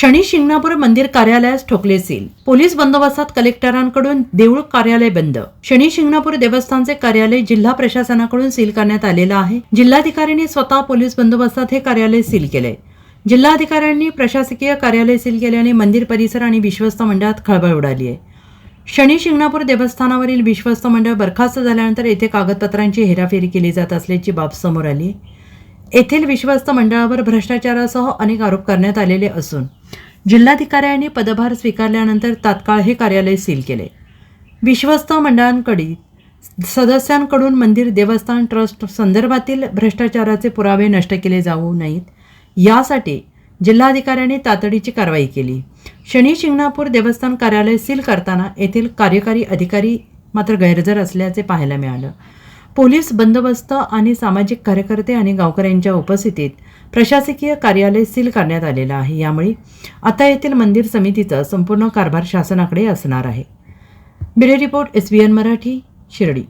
शनी शिंगणापूर मंदिर कार्यालयास ठोकले सील। पोलीस बंदोबस्तात कलेक्टरांकडून देऊळ कार्यालय बंद। शनी शिंगणापूर देवस्थानचे कार्यालय जिल्हा प्रशासनाकडून सील करण्यात आलेलं आहे। जिल्हाधिकाऱ्यांनी स्वतः पोलीस बंदोबस्तात हे कार्यालय सील केले। जिल्हाधिकाऱ्यांनी प्रशासकीय कार्यालय सील केल्याने मंदिर परिसर आणि विश्वस्त मंडळात खळबळ उडाली आहे। शनी शिंगणापूर देवस्थानावरील विश्वस्त मंडळ बरखास्त झाल्यानंतर येथे कागदपत्रांची हेराफेरी केली जात असल्याची बाब समोर आली। येथील विश्वस्त मंडळावर भ्रष्टाचारासह अनेक आरोप करण्यात आलेले असून जिल्हाधिकाऱ्यांनी पदभार स्वीकारल्यानंतर तात्काळ हे कार्यालय सील केले। विश्वस्त मंडळांकडील सदस्यांकडून मंदिर देवस्थान ट्रस्ट संदर्भातील भ्रष्टाचाराचे पुरावे नष्ट केले जाऊ नयेत यासाठी जिल्हाधिकाऱ्यांनी तातडीची कारवाई केली। शनी शिंगणापूर देवस्थान कार्यालय सील करताना येथील कार्यकारी अधिकारी मात्र गैरहजर असल्याचे पाहायला मिळालं। पोलीस बंदोबस्त आणि सामाजिक कार्यकर्ते आणि गावकऱ्यांच्या उपस्थितीत प्रशासकीय कार्यालय सील करण्यात आलेलं आहे। यामुळे आता येथील मंदिर समितीचा संपूर्ण कारभार शासनाकडे असणार आहे। Bureau report SBN Marathi, Shirdi.